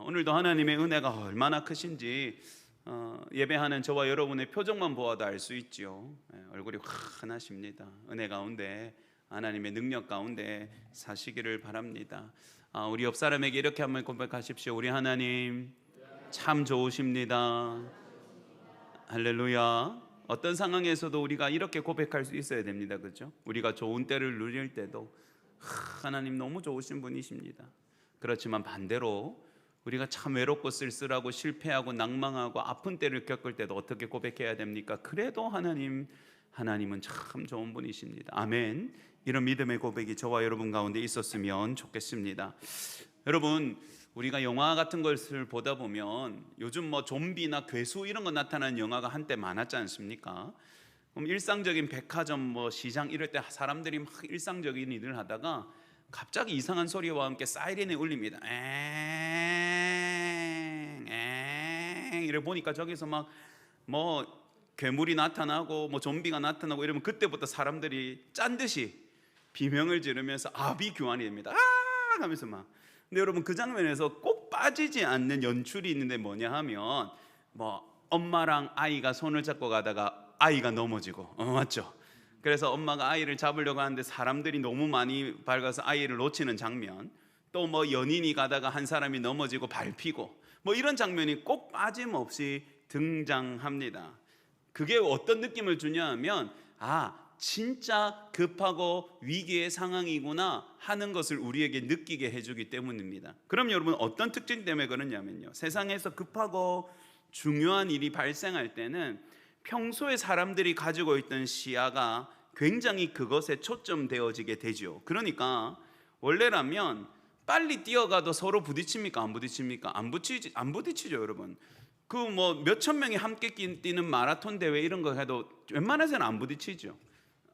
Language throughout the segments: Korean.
오늘도 하나님의 은혜가 얼마나 크신지 예배하는 저와 여러분의 표정만 보아도 알 수 있지요. 얼굴이 환하십니다. 은혜 가운데, 하나님의 능력 가운데 사시기를 바랍니다. 우리 옆 사람에게 이렇게 한번 고백하십시오. 우리 하나님 참 좋으십니다. 할렐루야. 어떤 상황에서도 우리가 이렇게 고백할 수 있어야 됩니다. 그렇죠? 우리가 좋은 때를 누릴 때도 하나님 너무 좋으신 분이십니다. 그렇지만 반대로 우리가 참 외롭고 쓸쓸하고 실패하고 낭망하고 아픈 때를 겪을 때도 어떻게 고백해야 됩니까? 그래도 하나님은 참 좋은 분이십니다. 아멘. 이런 믿음의 고백이 저와 여러분 가운데 있었으면 좋겠습니다. 여러분, 우리가 영화 같은 것을 보다 보면 요즘 좀비나 괴수 이런 거 나타나는 영화가 한때 많았지 않습니까? 그럼 일상적인 백화점 시장 이럴 때 사람들이 막 일상적인 일을 하다가 갑자기 이상한 소리와 함께 사이렌이 울립니다. 엥 이래 보니까 저기서 막 괴물이 나타나고 좀비가 나타나고 이러면 그때부터 사람들이 짠 듯이 비명을 지르면서 아비규환이 됩니다. 하면서 막. 근데 여러분, 그 장면에서 꼭 빠지지 않는 연출이 있는데 뭐냐 하면 엄마랑 아이가 손을 잡고 가다가 아이가 넘어지고 맞죠? 그래서 엄마가 아이를 잡으려고 하는데 사람들이 너무 많이 밝아서 아이를 놓치는 장면, 또 연인이 가다가 한 사람이 넘어지고 밟히고 이런 장면이 꼭 빠짐없이 등장합니다. 그게 어떤 느낌을 주냐 하면 진짜 급하고 위기의 상황이구나 하는 것을 우리에게 느끼게 해주기 때문입니다. 그럼 여러분, 어떤 특징 때문에 그러냐면요, 세상에서 급하고 중요한 일이 발생할 때는 평소에 사람들이 가지고 있던 시야가 굉장히 그것에 초점되어지게 되죠. 그러니까 원래라면 빨리 뛰어가도 서로 부딪힙니까? 안 부딪힙니까? 안 부딪히죠, 여러분. 몇천 명이 함께 뛰는 마라톤 대회 이런 거 해도 웬만해서는 안 부딪히죠.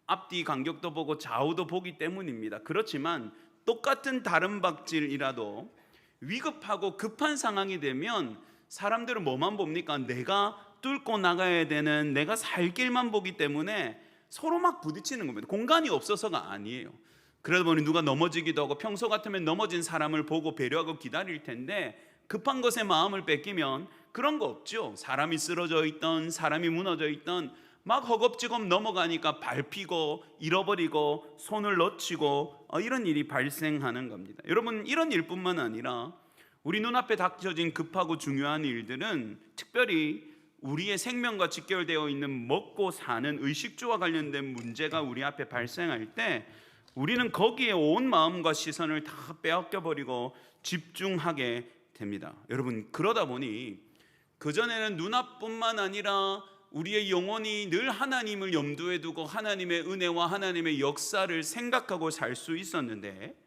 앞뒤 간격도 보고 좌우도 보기 때문입니다. 그렇지만 똑같은 다른 박질이라도 위급하고 급한 상황이 되면 사람들은 뭐만 봅니까? 내가 뚫고 나가야 되는, 내가 살 길만 보기 때문에 서로 막 부딪히는 겁니다. 공간이 없어서가 아니에요. 그러다 보니 누가 넘어지기도 하고, 평소 같으면 넘어진 사람을 보고 배려하고 기다릴 텐데 급한 것에 마음을 뺏기면 그런 거 없죠. 사람이 쓰러져 있던, 사람이 무너져 있던 막 허겁지겁 넘어가니까 밟히고 잃어버리고 손을 놓치고 이런 일이 발생하는 겁니다. 여러분, 이런 일뿐만 아니라 우리 눈앞에 닥쳐진 급하고 중요한 일들은 특별히 우리의 생명과 직결되어 있는 먹고 사는 의식주와 관련된 문제가 우리 앞에 발생할 때 우리는 거기에 온 마음과 시선을 다 빼앗겨버리고 집중하게 됩니다. 여러분, 그러다 보니 그전에는 눈앞뿐만 아니라 우리의 영혼이 늘 하나님을 염두에 두고 하나님의 은혜와 하나님의 역사를 생각하고 살 수 있었는데,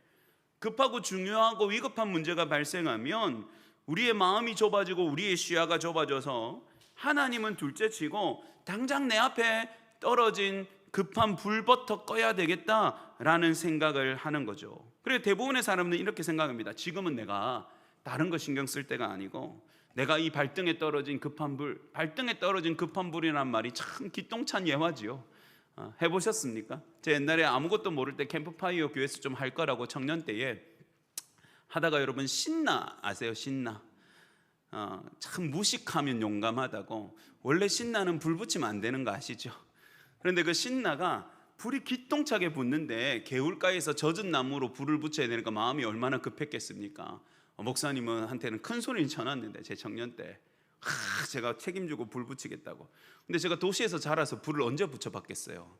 급하고 중요하고 위급한 문제가 발생하면 우리의 마음이 좁아지고 우리의 시야가 좁아져서 하나님은 둘째치고 당장 내 앞에 떨어진 급한 불부터 꺼야 되겠다라는 생각을 하는 거죠. 그래서 대부분의 사람은 이렇게 생각합니다. 지금은 내가 다른 거 신경 쓸 때가 아니고 내가 이 발등에 떨어진 급한 불, 발등에 떨어진 급한 불이란 말이 참 기똥찬 예화지요. 해보셨습니까? 제 옛날에 아무것도 모를 때 캠프파이어 교회에서 좀 할 거라고 청년 때에 하다가, 여러분 신나 아세요? 신나. 참 무식하면 용감하다고. 원래 신나는 불 붙이면 안 되는 거 아시죠? 그런데 그 신나가 불이 기똥차게 붙는데 개울가에서 젖은 나무로 불을 붙여야 되니까 마음이 얼마나 급했겠습니까? 목사님은 한테는 큰 소리를 쳐놨는데, 제 청년 때 제가 책임지고 불 붙이겠다고. 근데 제가 도시에서 자라서 불을 언제 붙여봤겠어요?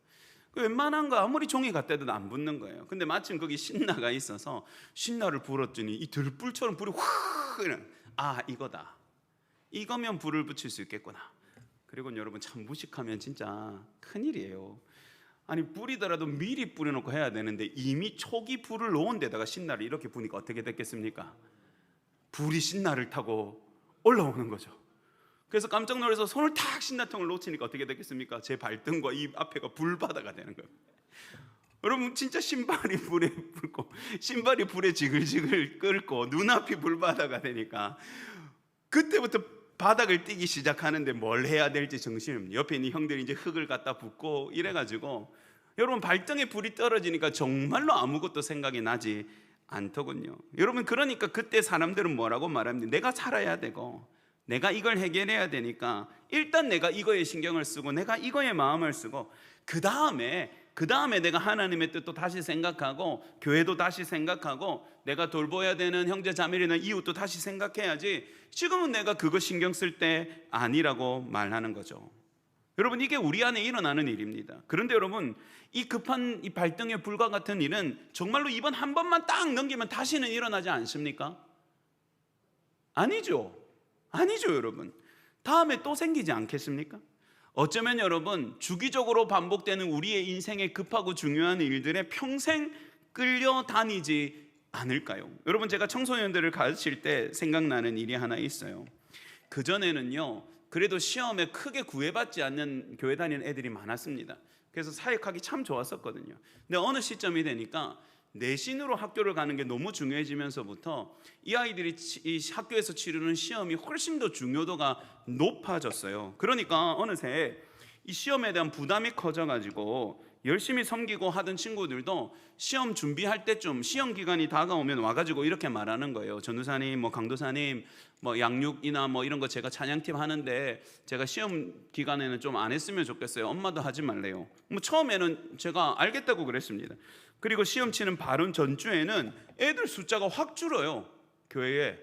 웬만한 거 아무리 종이 갖다 대도 안 붙는 거예요. 근데 마침 거기 신나가 있어서 신나를 불었더니 이 들불처럼 불이 확, 이거다, 이거면 불을 붙일 수 있겠구나. 그리고 여러분, 참 무식하면 진짜 큰일이에요. 아니, 뿌리더라도 미리 뿌려놓고 해야 되는데 이미 초기 불을 놓은 데다가 신나를 이렇게 부니까 어떻게 됐겠습니까? 불이 신나를 타고 올라오는 거죠. 그래서 깜짝 놀라서 손을 탁 신나통을 놓치니까 어떻게 됐겠습니까? 제 발등과 이 앞에가 불바다가 되는 거예요. 여러분, 진짜 신발이 불에 불고 신발이 불에 지글지글 끓고 눈앞이 불바다가 되니까 그때부터 바닥을 뛰기 시작하는데 뭘 해야 될지 정신을, 옆에 있는 형들이 이제 흙을 갖다 붓고 이래가지고, 여러분 발등에 불이 떨어지니까 정말로 아무것도 생각이 나지 않더군요. 여러분, 그러니까 그때 사람들은 뭐라고 말합니까? 내가 살아야 되고 내가 이걸 해결해야 되니까 일단 내가 이거에 신경을 쓰고 내가 이거에 마음을 쓰고 그 다음에 내가 하나님의 뜻도 다시 생각하고 교회도 다시 생각하고 내가 돌봐야 되는 형제 자매나 이웃도 다시 생각해야지, 지금은 내가 그거 신경 쓸 때 아니라고 말하는 거죠. 여러분, 이게 우리 안에 일어나는 일입니다. 그런데 여러분, 이 급한 이 발등의 불과 같은 일은 정말로 이번 한 번만 딱 넘기면 다시는 일어나지 않습니까? 아니죠. 여러분, 다음에 또 생기지 않겠습니까? 어쩌면 여러분, 주기적으로 반복되는 우리의 인생의 급하고 중요한 일들에 평생 끌려다니지 않을까요? 여러분, 제가 청소년들을 가르칠 때 생각나는 일이 하나 있어요. 그전에는요, 그래도 시험에 크게 구애받지 않는 교회 다니는 애들이 많았습니다. 그래서 사역하기 참 좋았었거든요. 근데 어느 시점이 되니까 내신으로 학교를 가는 게 너무 중요해지면서부터 이 아이들이 이 학교에서 치르는 시험이 훨씬 더 중요도가 높아졌어요. 그러니까 어느새 이 시험에 대한 부담이 커져가지고 열심히 섬기고 하던 친구들도 시험 준비할 때쯤 시험 기간이 다가오면 와가지고 이렇게 말하는 거예요. 전도사님, 강도사님, 양육이나 이런 거 제가 찬양팀 하는데 제가 시험 기간에는 좀 안 했으면 좋겠어요. 엄마도 하지 말래요. 처음에는 제가 알겠다고 그랬습니다. 그리고 시험 치는 바로 전주에는 애들 숫자가 확 줄어요, 교회에.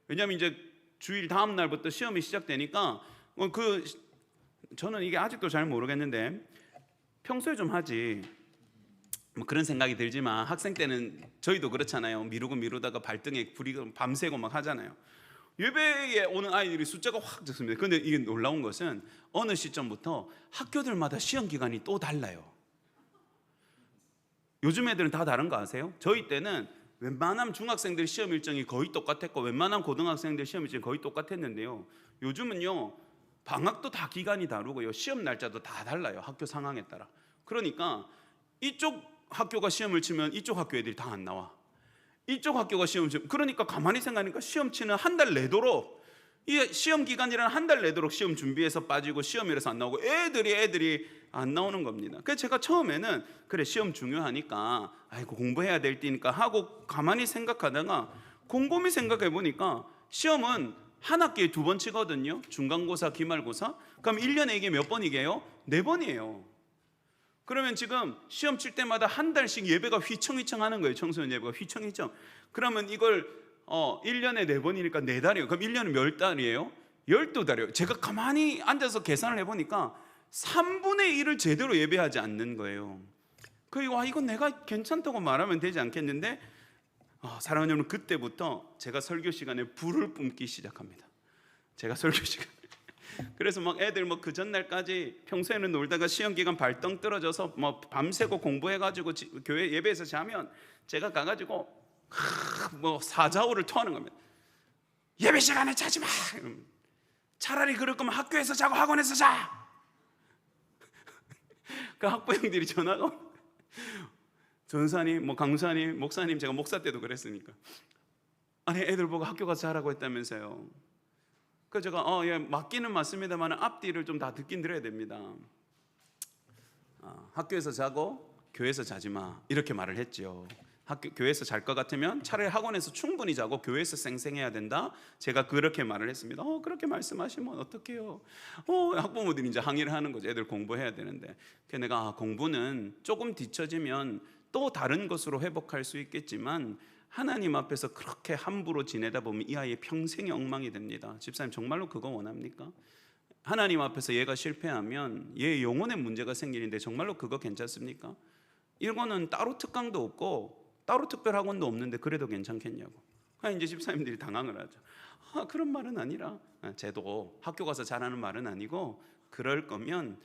왜냐하면 이제 주일 다음 날부터 시험이 시작되니까 저는 이게 아직도 잘 모르겠는데 평소에 좀 하지 그런 생각이 들지만, 학생 때는 저희도 그렇잖아요. 미루다가 발등에 불이 밤새고 막 하잖아요. 예배에 오는 아이들이 숫자가 확 적습니다. 그런데 이게 놀라운 것은 어느 시점부터 학교들마다 시험 기간이 또 달라요. 요즘 애들은 다 다른 거 아세요? 저희 때는 웬만하면 중학생들 시험 일정이 거의 똑같았고 웬만하면 고등학생들 시험 일정이 거의 똑같았는데요, 요즘은요 방학도 다 기간이 다르고요, 시험 날짜도 다 달라요, 학교 상황에 따라. 그러니까 이쪽 학교가 시험을 치면 이쪽 학교 애들이 다 안 나와. 이쪽 학교가 시험을 치면, 그러니까 가만히 생각하니까 시험 치는 한 달 내도록, 이 시험 기간이라는 한 달 내도록 시험 준비해서 빠지고 시험이라서 안 나오고 애들이 안 나오는 겁니다. 그래서 제가 처음에는 그래 시험 중요하니까 아이고 공부해야 될 때니까 하고 가만히 생각하다가 곰곰이 생각해 보니까 시험은 한 학기에 2번 치거든요. 중간고사, 기말고사. 그럼 1년에 이게 몇 번이게요? 4번이에요. 그러면 지금 시험 칠 때마다 한 달씩 예배가 휘청휘청 하는 거예요. 청소년 예배가 휘청휘청. 그러면 이걸 1년에 4번이니까 4달이에요. 그럼 1년은 몇 달이에요? 12달이에요. 제가 가만히 앉아서 계산을 해보니까 3분의 1을 제대로 예배하지 않는 거예요. 그리고 이건 내가 괜찮다고 말하면 되지 않겠는데, 사랑하는 여러분, 그때부터 제가 설교 시간에 불을 뿜기 시작합니다. 제가 설교 시간 그래서 애들 그 전날까지 평소에는 놀다가 시험 기간 발등 떨어져서 밤새고 공부해가지고 교회 예배에서 자면 제가 가가지고 사자오를 토하는 겁니다. 예배 시간에 자지 마. 차라리 그럴 거면 학교에서 자고 학원에서 자. 그 학부 형들이 전화가 오고, 전사님, 강사님, 목사님, 제가 목사 때도 그랬으니까, 아니 애들 보고 학교 가서 자라고 했다면서요. 그래서 제가 예, 맞기는 맞습니다만 앞뒤를 좀 다 듣긴 들어야 됩니다. 학교에서 자고 교회에서 자지 마, 이렇게 말을 했죠. 교회에서 잘 것 같으면 차라리 학원에서 충분히 자고 교회에서 쌩쌩해야 된다, 제가 그렇게 말을 했습니다. 그렇게 말씀하시면 어떡해요. 학부모들이 이제 항의를 하는 거죠. 애들 공부해야 되는데. 그래서 내가 공부는 조금 뒤처지면 또 다른 것으로 회복할 수 있겠지만 하나님 앞에서 그렇게 함부로 지내다 보면 이 아이의 평생이 엉망이 됩니다. 집사님, 정말로 그거 원합니까? 하나님 앞에서 얘가 실패하면 얘 영혼에 문제가 생기는데 정말로 그거 괜찮습니까? 이거는 따로 특강도 없고 따로 특별학원도 없는데 그래도 괜찮겠냐고. 이제 집사님들이 당황을 하죠. 그런 말은 아니라, 쟤도 학교 가서 잘하는 말은 아니고, 그럴 거면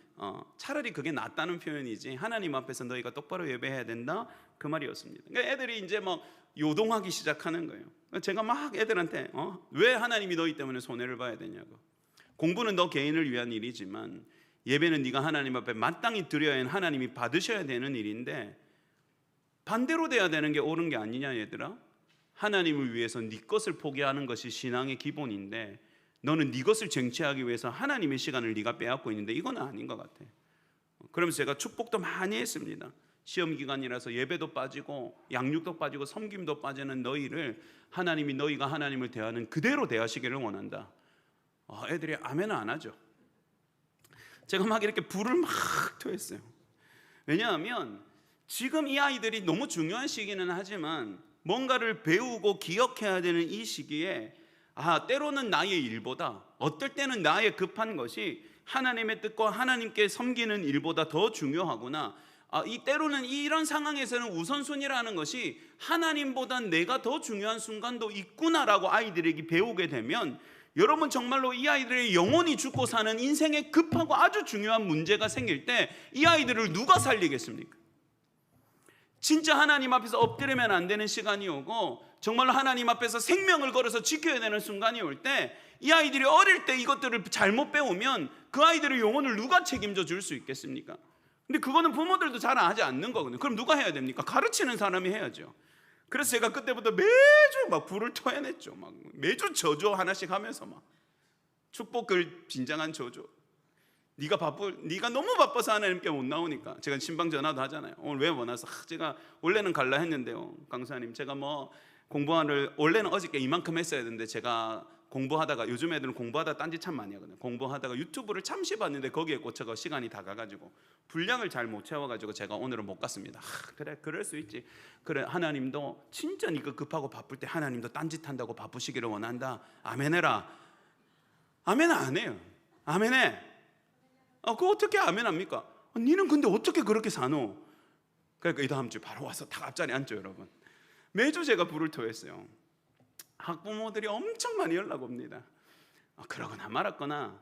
차라리 그게 낫다는 표현이지 하나님 앞에서 너희가 똑바로 예배해야 된다, 그 말이었습니다. 그러니까 애들이 이제 요동하기 시작하는 거예요. 제가 막 애들한테 왜 하나님이 너희 때문에 손해를 봐야 되냐고. 공부는 너 개인을 위한 일이지만 예배는 네가 하나님 앞에 마땅히 드려야 하는, 하나님이 받으셔야 되는 일인데 반대로 돼야 되는 게 옳은 게 아니냐 얘들아. 하나님을 위해서 네 것을 포기하는 것이 신앙의 기본인데 너는 네 것을 쟁취하기 위해서 하나님의 시간을 네가 빼앗고 있는데 이건 아닌 것 같아. 그러면서 제가 축복도 많이 했습니다. 시험 기간이라서 예배도 빠지고 양육도 빠지고 섬김도 빠지는 너희를 하나님이 너희가 하나님을 대하는 그대로 대하시기를 원한다. 애들이 아멘은 안 하죠. 제가 막 이렇게 불을 막 토했어요. 왜냐하면 지금 이 아이들이 너무 중요한 시기는 하지만 뭔가를 배우고 기억해야 되는 이 시기에 때로는 나의 일보다, 어떨 때는 나의 급한 것이 하나님의 뜻과 하나님께 섬기는 일보다 더 중요하구나. 이 때로는 이런 상황에서는 우선순위라는 것이 하나님보다 내가 더 중요한 순간도 있구나라고 아이들에게 배우게 되면, 여러분 정말로 이 아이들의 영혼이 죽고 사는 인생에 급하고 아주 중요한 문제가 생길 때 이 아이들을 누가 살리겠습니까? 진짜 하나님 앞에서 엎드리면 안 되는 시간이 오고 정말로 하나님 앞에서 생명을 걸어서 지켜야 되는 순간이 올 때 이 아이들이 어릴 때 이것들을 잘못 배우면 그 아이들의 영혼을 누가 책임져 줄 수 있겠습니까? 근데 그거는 부모들도 잘 하지 않는 거거든요. 그럼 누가 해야 됩니까? 가르치는 사람이 해야죠. 그래서 제가 그때부터 매주 막 불을 토해냈죠. 막 매주 저조 하나씩 하면서 막 축복을 빈장한 저조. 네가 너무 바빠서 하나님께 못 나오니까. 제가 신방 전화도 하잖아요. 오늘 왜 못 와서? 제가 원래는 갈라 했는데요, 강사님 제가 뭐 공부를 원래는 어저께 이만큼 했어야 되는데 제가 공부하다가, 요즘 애들은 공부하다 딴짓 참 많이 하거든요. 공부하다가 유튜브를 잠시 봤는데 거기에 꽂혀가 시간이 다 가가지고 분량을 잘 못 채워가지고 제가 오늘은 못 갔습니다. 그래, 그럴 수 있지. 그래, 하나님도 진짜 네가 급하고 바쁠 때 하나님도 딴짓한다고 바쁘시기를 원한다. 아멘해라. 아멘 안 해요. 아멘해. 그거 어떻게 아멘합니까? 니는 근데 어떻게 그렇게 사노? 그러니까 이 다음 주 바로 와서 다 앞자리 앉죠, 여러분. 매주 제가 불을 토했어요. 학부모들이 엄청 많이 연락 옵니다. 그러거나 말았거나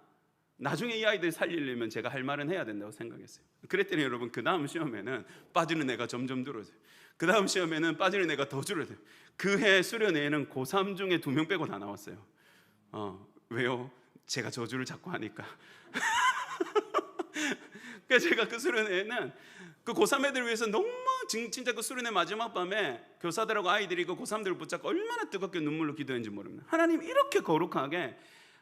나중에 이 아이들 살리려면 제가 할 말은 해야 된다고 생각했어요. 그랬더니 여러분, 그 다음 시험에는 빠지는 애가 점점 줄어들어요. 그 다음 시험에는 빠지는 애가 더 줄어들어요. 그 해 수련회에는 고3 중에 2명 빼고 다 나왔어요. 왜요? 제가 저주를 자꾸 하니까. 그래서 제가 그 수련회에는 그 고3 애들을 위해서 너무 진짜 그 수련회 마지막 밤에 교사들하고 아이들이 그 고3들을 붙잡고 얼마나 뜨겁게 눈물로 기도했는지 모릅니다. 하나님 이렇게 거룩하게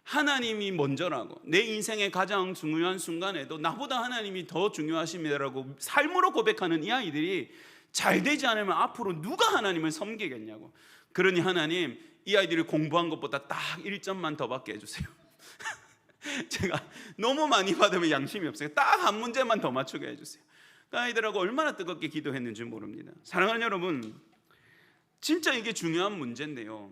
하나님이 먼저라고, 내 인생의 가장 중요한 순간에도 나보다 하나님이 더 중요하십니다라고 삶으로 고백하는 이 아이들이 잘 되지 않으면 앞으로 누가 하나님을 섬기겠냐고. 그러니 하나님, 이 아이들이 공부한 것보다 딱 1점만 더 받게 해주세요. 제가 너무 많이 받으면 양심이 없어요. 딱 한 문제만 더 맞추게 해주세요. 그 아이들하고 얼마나 뜨겁게 기도했는지 모릅니다. 사랑하는 여러분, 진짜 이게 중요한 문제인데요,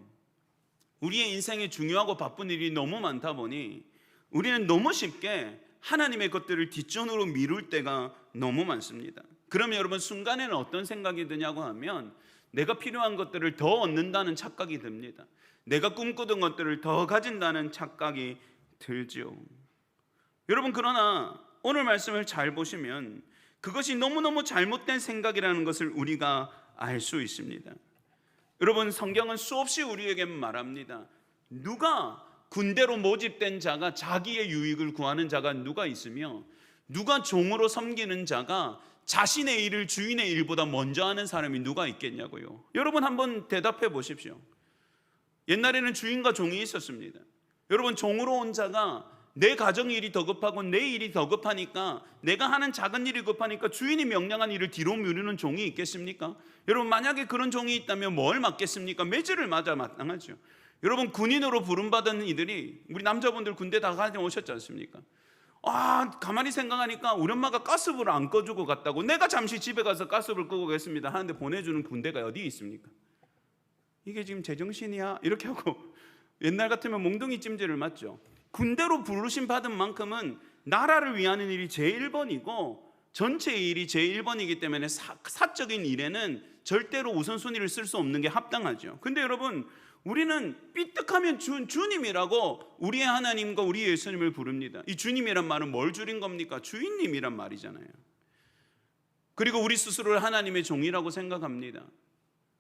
우리의 인생에 중요하고 바쁜 일이 너무 많다 보니 우리는 너무 쉽게 하나님의 것들을 뒷전으로 미룰 때가 너무 많습니다. 그러면 여러분, 순간에는 어떤 생각이 드냐고 하면 내가 필요한 것들을 더 얻는다는 착각이 듭니다. 내가 꿈꾸던 것들을 더 가진다는 착각이 들죠. 여러분, 그러나 오늘 말씀을 잘 보시면 그것이 너무너무 잘못된 생각이라는 것을 우리가 알 수 있습니다. 여러분, 성경은 수없이 우리에게 말합니다. 누가 군대로 모집된 자가, 자기의 유익을 구하는 자가 누가 있으며 누가 종으로 섬기는 자가 자신의 일을 주인의 일보다 먼저 하는 사람이 누가 있겠냐고요. 여러분, 한번 대답해 보십시오. 옛날에는 주인과 종이 있었습니다. 여러분, 종으로 온 자가 내 가정 일이 더 급하고 내 일이 더 급하니까, 내가 하는 작은 일이 급하니까 주인이 명령한 일을 뒤로 미루는 종이 있겠습니까? 여러분, 만약에 그런 종이 있다면 뭘 맡겠습니까? 매질을 맞아 마땅하죠. 여러분, 군인으로 부름받은 이들이, 우리 남자분들 군대 다 다녀오셨지 않습니까? 가만히 생각하니까 우리 엄마가 가스불을 안 꺼주고 갔다고, 내가 잠시 집에 가서 가스불 끄고 오겠습니다 하는데 보내주는 군대가 어디 있습니까? 이게 지금 제정신이야? 이렇게 하고 옛날 같으면 몽둥이 찜질을 맞죠. 군대로 부르심 받은 만큼은 나라를 위하는 일이 제1번이고 전체의 일이 제1번이기 때문에 사적인 일에는 절대로 우선순위를 쓸 수 없는 게 합당하죠. 근데 여러분, 우리는 삐뜩하면 주님이라고 우리의 하나님과 우리 예수님을 부릅니다. 이 주님이란 말은 뭘 줄인 겁니까? 주인님이란 말이잖아요. 그리고 우리 스스로를 하나님의 종이라고 생각합니다.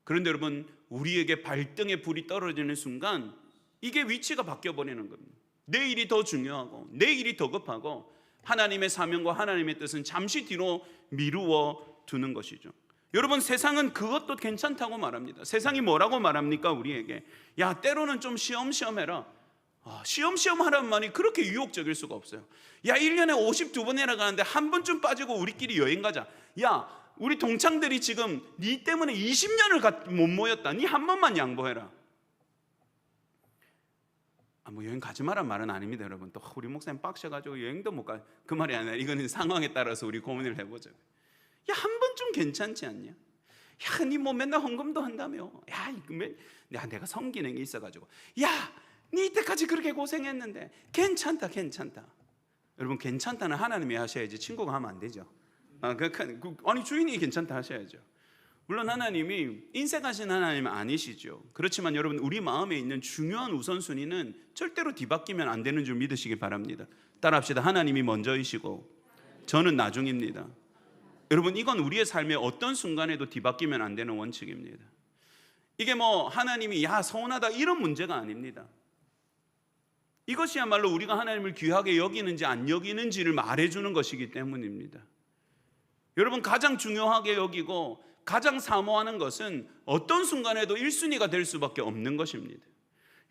그런데 여러분, 우리에게 발등에 불이 떨어지는 순간 이게 위치가 바뀌어버리는 겁니다. 내 일이 더 중요하고 내 일이 더 급하고 하나님의 사명과 하나님의 뜻은 잠시 뒤로 미루어 두는 것이죠. 여러분, 세상은 그것도 괜찮다고 말합니다. 세상이 뭐라고 말합니까? 우리에게 야, 때로는 좀 쉬엄쉬엄 해라. 쉬엄쉬엄 하라는 말이 그렇게 유혹적일 수가 없어요. 야, 1년에 52번 해라 가는데 한 번쯤 빠지고 우리끼리 여행 가자. 야, 우리 동창들이 지금 네 때문에 20년을 못 모였다. 네 한 번만 양보해라. 뭐 여행 가지 마란 말은 아닙니다, 여러분. 또 우리 목사님 빡셔가지고 여행도 못 가. 그 말이 아니라 이거는 상황에 따라서 우리 고민을 해보죠. 야, 한 번쯤 괜찮지 않냐? 야, 니 뭐 맨날 헌금도 한다며. 야, 내가 섬기는 게 있어가지고. 야, 니 이때까지 그렇게 고생했는데 괜찮다. 여러분, 괜찮다는 하나님이 하셔야지 친구가 하면 안 되죠. 아니 주인이 괜찮다 하셔야죠. 물론 하나님이 인색하신 하나님은 아니시죠. 그렇지만 여러분, 우리 마음에 있는 중요한 우선순위는 절대로 뒤바뀌면 안 되는 줄 믿으시기 바랍니다. 따라합시다. 하나님이 먼저이시고 저는 나중입니다. 여러분, 이건 우리의 삶의 어떤 순간에도 뒤바뀌면 안 되는 원칙입니다. 이게 뭐 하나님이 야 서운하다 이런 문제가 아닙니다. 이것이야말로 우리가 하나님을 귀하게 여기는지 안 여기는지를 말해주는 것이기 때문입니다. 여러분, 가장 중요하게 여기고 가장 사모하는 것은 어떤 순간에도 1순위가 될 수밖에 없는 것입니다.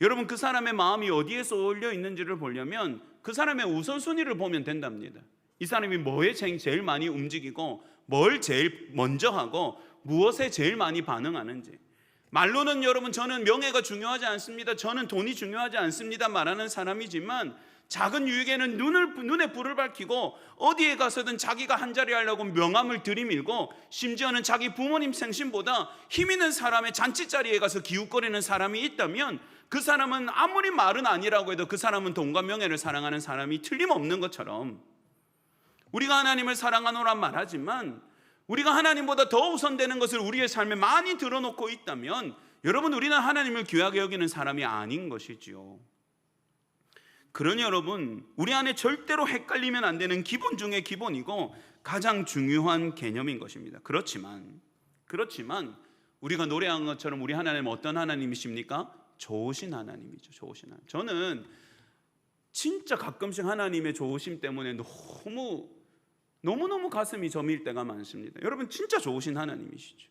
여러분, 그 사람의 마음이 어디에서 어울려 있는지를 보려면 그 사람의 우선순위를 보면 된답니다. 이 사람이 뭐에 제일 많이 움직이고 뭘 제일 먼저 하고 무엇에 제일 많이 반응하는지. 말로는 여러분, 저는 명예가 중요하지 않습니다, 저는 돈이 중요하지 않습니다 말하는 사람이지만 작은 유익에는 눈에 불을 밝히고 어디에 가서든 자기가 한자리 하려고 명함을 들이밀고 심지어는 자기 부모님 생신보다 힘 있는 사람의 잔치자리에 가서 기웃거리는 사람이 있다면 그 사람은 아무리 말은 아니라고 해도 그 사람은 돈과 명예를 사랑하는 사람이 틀림없는 것처럼, 우리가 하나님을 사랑하노란 말하지만 우리가 하나님보다 더 우선되는 것을 우리의 삶에 많이 드러놓고 있다면 여러분, 우리는 하나님을 귀하게 여기는 사람이 아닌 것이지요. 그러니 여러분, 우리 안에 절대로 헷갈리면 안 되는 기본 중에 기본이고 가장 중요한 개념인 것입니다. 그렇지만 우리가 노래한 것처럼 우리 하나님은 어떤 하나님이십니까? 좋으신 하나님이죠. 좋으신 하나님. 저는 진짜 가끔씩 하나님의 좋으심 때문에 너무너무 가슴이 저밀 때가 많습니다. 여러분, 진짜 좋으신 하나님이시죠.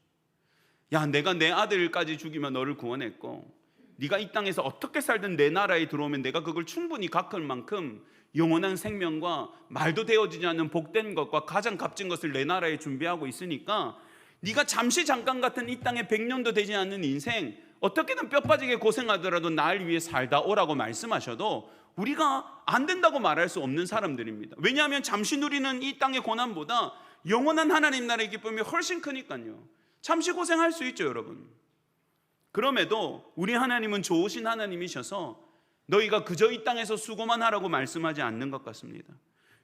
야, 내가 내 아들까지 죽이면 너를 구원했고 네가 이 땅에서 어떻게 살든 내 나라에 들어오면 내가 그걸 충분히 갚을 만큼 영원한 생명과 말도 되어지지 않는 복된 것과 가장 값진 것을 내 나라에 준비하고 있으니까 네가 잠깐 같은 이 땅에 100년도 되지 않는 인생 어떻게든 뼈 빠지게 고생하더라도 날 위해 살다 오라고 말씀하셔도 우리가 안 된다고 말할 수 없는 사람들입니다. 왜냐하면 잠시 누리는 이 땅의 고난보다 영원한 하나님 나라의 기쁨이 훨씬 크니까요. 잠시 고생할 수 있죠, 여러분. 그럼에도 우리 하나님은 좋으신 하나님이셔서 너희가 그저 이 땅에서 수고만 하라고 말씀하지 않는 것 같습니다.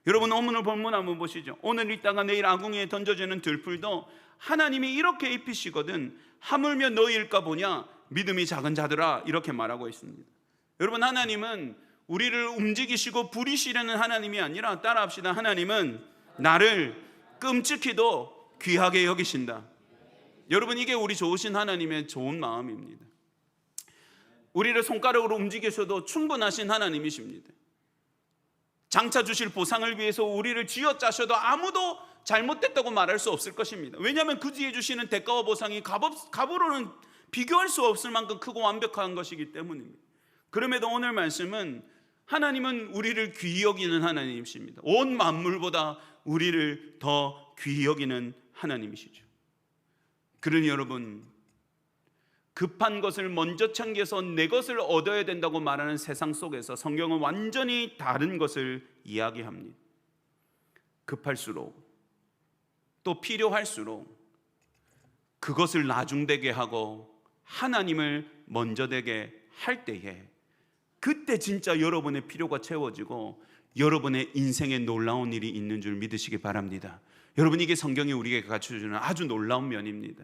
여러분, 오늘 본문 한번 보시죠. 오늘 있다가 내일 아궁이에 던져지는 들풀도 하나님이 이렇게 입히시거든 하물며 너희일까 보냐 믿음이 작은 자들아, 이렇게 말하고 있습니다. 여러분, 하나님은 우리를 움직이시고 부리시려는 하나님이 아니라, 따라합시다, 하나님은 나를 끔찍히도 귀하게 여기신다. 여러분, 이게 우리 좋으신 하나님의 좋은 마음입니다. 우리를 손가락으로 움직이셔도 충분하신 하나님이십니다. 장차 주실 보상을 위해서 우리를 쥐어짜셔도 아무도 잘못됐다고 말할 수 없을 것입니다. 왜냐하면 그 뒤에 주시는 대가와 보상이 값으로는 비교할 수 없을 만큼 크고 완벽한 것이기 때문입니다. 그럼에도 오늘 말씀은 하나님은 우리를 귀히 여기는 하나님이십니다. 온 만물보다 우리를 더 귀히 여기는 하나님이시죠. 그러니 여러분, 급한 것을 먼저 챙겨서 내 것을 얻어야 된다고 말하는 세상 속에서 성경은 완전히 다른 것을 이야기합니다. 급할수록 또 필요할수록 그것을 나중되게 하고 하나님을 먼저 되게 할 때에 그때 진짜 여러분의 필요가 채워지고 여러분의 인생에 놀라운 일이 있는 줄 믿으시기 바랍니다. 여러분, 이게 성경이 우리에게 갖춰주는 아주 놀라운 면입니다.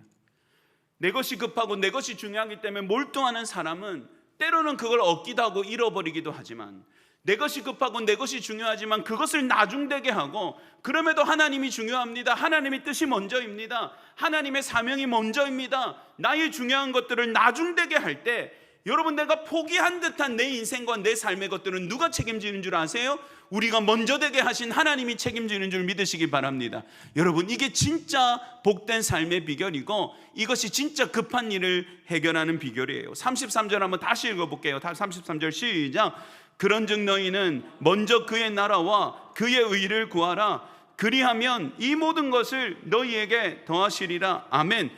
내 것이 급하고 내 것이 중요하기 때문에 몰두하는 사람은 때로는 그걸 얻기도 하고 잃어버리기도 하지만, 내 것이 급하고 내 것이 중요하지만 그것을 나중되게 하고, 그럼에도 하나님이 중요합니다, 하나님의 뜻이 먼저입니다, 하나님의 사명이 먼저입니다, 나의 중요한 것들을 나중되게 할 때 여러분, 내가 포기한 듯한 내 인생과 내 삶의 것들은 누가 책임지는 줄 아세요? 우리가 먼저 되게 하신 하나님이 책임지는 줄 믿으시기 바랍니다. 여러분, 이게 진짜 복된 삶의 비결이고 이것이 진짜 급한 일을 해결하는 비결이에요. 33절 한번 다시 읽어볼게요. 33절 시작. 그런즉 너희는 먼저 그의 나라와 그의 의를 구하라. 그리하면 이 모든 것을 너희에게 더하시리라. 아멘.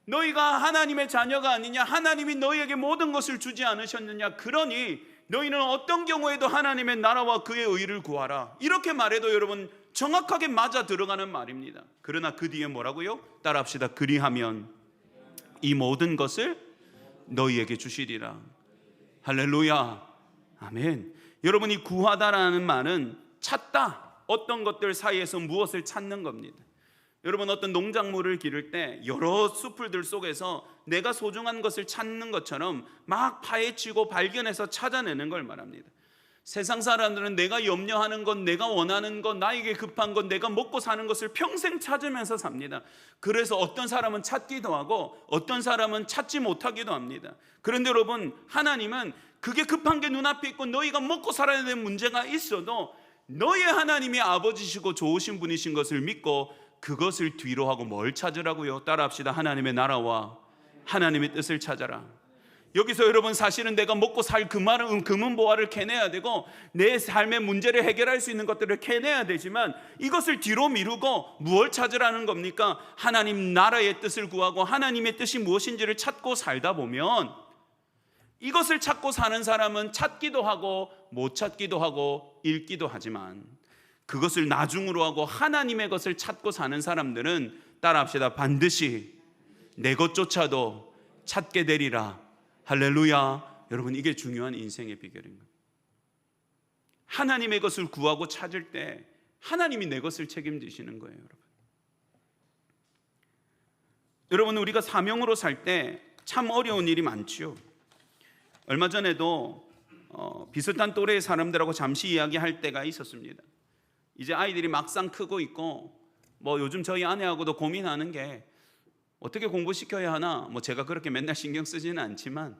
너희가 하나님의 자녀가 아니냐? 하나님이 너희에게 모든 것을 주지 않으셨느냐? 그러니 너희는 어떤 경우에도 하나님의 나라와 그의 의를 구하라. 이렇게 말해도 여러분 정확하게 맞아 들어가는 말입니다. 그러나 그 뒤에 뭐라고요? 따라합시다. 그리하면 이 모든 것을 너희에게 주시리라. 할렐루야. 아멘. 여러분, 이 구하다라는 말은 찾다, 어떤 것들 사이에서 무엇을 찾는 겁니다. 여러분, 어떤 농작물을 기를 때 여러 숲풀들 속에서 내가 소중한 것을 찾는 것처럼 막 파헤치고 발견해서 찾아내는 걸 말합니다. 세상 사람들은 내가 염려하는 것, 내가 원하는 것, 나에게 급한 것, 내가 먹고 사는 것을 평생 찾으면서 삽니다. 그래서 어떤 사람은 찾기도 하고 어떤 사람은 찾지 못하기도 합니다. 그런데 여러분, 하나님은 그게 급한 게 눈앞에 있고 너희가 먹고 살아야 되는 문제가 있어도 너희의 하나님이 아버지시고 좋으신 분이신 것을 믿고 그것을 뒤로 하고 뭘 찾으라고요? 따라합시다. 하나님의 나라와 하나님의 뜻을 찾아라. 여기서 여러분, 사실은 내가 먹고 살 금은보화를 캐내야 되고 내 삶의 문제를 해결할 수 있는 것들을 캐내야 되지만 이것을 뒤로 미루고 무엇을 찾으라는 겁니까? 하나님 나라의 뜻을 구하고 하나님의 뜻이 무엇인지를 찾고 살다 보면, 이것을 찾고 사는 사람은 찾기도 하고 못 찾기도 하고 읽기도 하지만 그것을 나중으로 하고 하나님의 것을 찾고 사는 사람들은 따라합시다. 반드시 내 것조차도 찾게 되리라. 할렐루야. 여러분, 이게 중요한 인생의 비결입니다. 하나님의 것을 구하고 찾을 때 하나님이 내 것을 책임지시는 거예요. 여러분, 우리가 사명으로 살 때 참 어려운 일이 많죠. 얼마 전에도 비슷한 또래의 사람들하고 잠시 이야기할 때가 있었습니다. 이제 아이들이 막상 크고 있고 요즘 저희 아내하고도 고민하는 게 어떻게 공부시켜야 하나. 제가 그렇게 맨날 신경 쓰지는 않지만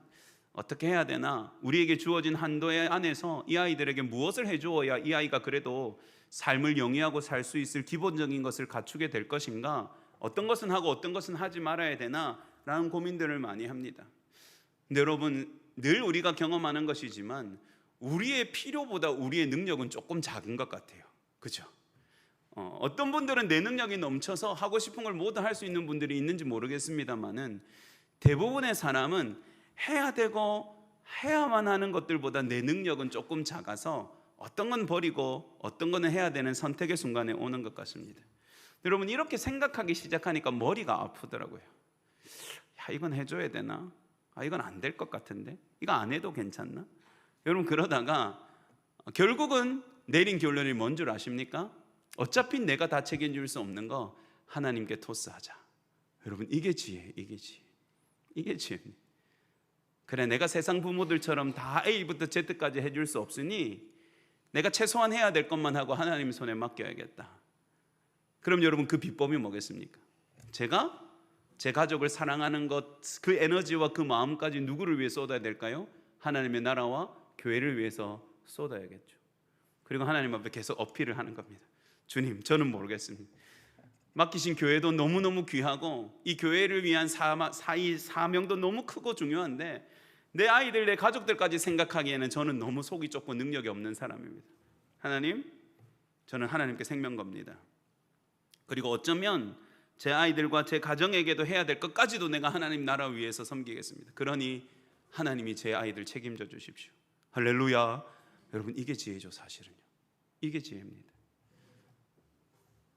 어떻게 해야 되나, 우리에게 주어진 한도에 안에서 이 아이들에게 무엇을 해주어야 이 아이가 그래도 삶을 영위하고 살 수 있을 기본적인 것을 갖추게 될 것인가, 어떤 것은 하고 어떤 것은 하지 말아야 되나 라는 고민들을 많이 합니다. 근데 여러분, 늘 우리가 경험하는 것이지만 우리의 필요보다 우리의 능력은 조금 작은 것 같아요. 그죠? 어떤 분들은 내 능력이 넘쳐서 하고 싶은 걸 모두 할 수 있는 분들이 있는지 모르겠습니다만은 대부분의 사람은 해야 되고 해야만 하는 것들보다 내 능력은 조금 작아서 어떤 건 버리고 어떤 거는 해야 되는 선택의 순간에 오는 것 같습니다. 여러분, 이렇게 생각하기 시작하니까 머리가 아프더라고요. 야, 이건 해줘야 되나? 이건 안 될 것 같은데? 이거 안 해도 괜찮나? 여러분, 그러다가 결국은 내린 결론이 뭔 줄 아십니까? 어차피 내가 다 책임질 수 없는 거 하나님께 토스하자. 여러분, 이게 지혜, 이게 지혜입니다. 그래, 내가 세상 부모들처럼 다 A부터 Z까지 해줄 수 없으니 내가 최소한 해야 될 것만 하고 하나님 손에 맡겨야겠다. 그럼 여러분, 그 비법이 뭐겠습니까? 제가 제 가족을 사랑하는 것, 그 에너지와 그 마음까지 누구를 위해 쏟아야 될까요? 하나님의 나라와 교회를 위해서 쏟아야겠죠. 그리고 하나님 앞에 계속 어필을 하는 겁니다. 주님, 저는 모르겠습니다. 맡기신 교회도 너무너무 귀하고 이 교회를 위한 사명도 너무 크고 중요한데 내 아이들, 내 가족들까지 생각하기에는 저는 너무 속이 좁고 능력이 없는 사람입니다. 하나님, 저는 하나님께 생명 겁니다. 그리고 어쩌면 제 아이들과 제 가정에게도 해야 될 것까지도 내가 하나님 나라 위해서 섬기겠습니다. 그러니 하나님이 제 아이들 책임져 주십시오. 할렐루야. 여러분, 이게 지혜죠. 사실은요, 이게 지혜입니다.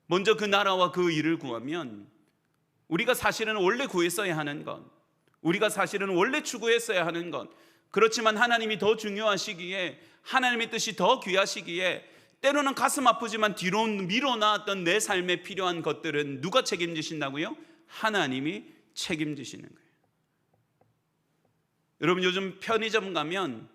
먼저 그 나라와 그 일을 구하면 우리가 사실은 원래 구했어야 하는 것, 우리가 사실은 원래 추구했어야 하는 것, 그렇지만 하나님이 더 중요하시기에, 하나님의 뜻이 더 귀하시기에 때로는 가슴 아프지만 뒤로 밀어놨던 내 삶에 필요한 것들은 누가 책임지신다고요? 하나님이 책임지시는 거예요. 여러분, 요즘 편의점 가면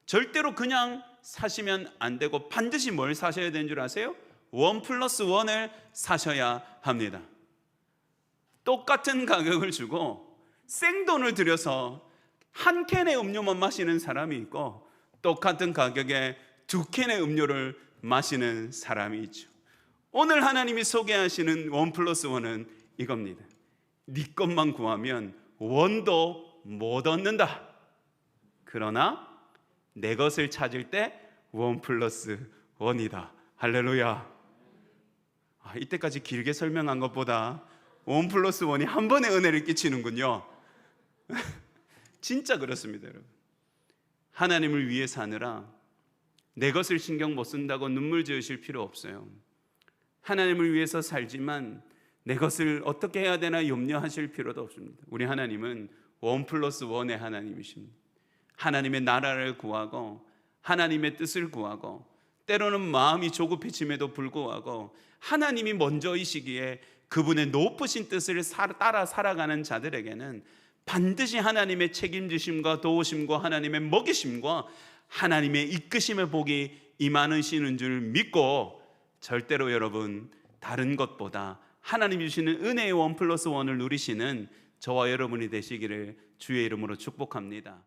절대로 그냥 사시면 안 되고 반드시 뭘 사셔야 되는 줄 아세요? 1+1을 사셔야 합니다. 똑같은 가격을 주고 생돈을 들여서 한 캔의 음료만 마시는 사람이 있고 똑같은 가격에 2캔의 음료를 마시는 사람이 있죠. 오늘 하나님이 소개하시는 1+1은 이겁니다. 네 것만 구하면 원도 못 얻는다. 그러나 내 것을 찾을 때 1+1이다. 할렐루야. 이때까지 길게 설명한 것보다 1+1이 한 번에 은혜를 끼치는군요. 진짜 그렇습니다, 여러분. 하나님을 위해 사느라 내 것을 신경 못 쓴다고 눈물 지으실 필요 없어요. 하나님을 위해서 살지만 내 것을 어떻게 해야 되나 염려하실 필요도 없습니다. 우리 하나님은 1+1의 하나님이십니다. 하나님의 나라를 구하고 하나님의 뜻을 구하고 때로는 마음이 조급해짐에도 불구하고 하나님이 먼저이시기에 그분의 높으신 뜻을 따라 살아가는 자들에게는 반드시 하나님의 책임지심과 도우심과 하나님의 먹이심과 하나님의 이끄심의 복이 임하시는 줄 믿고 절대로 여러분 다른 것보다 하나님이 주시는 은혜의 1+1을 누리시는 저와 여러분이 되시기를 주의 이름으로 축복합니다.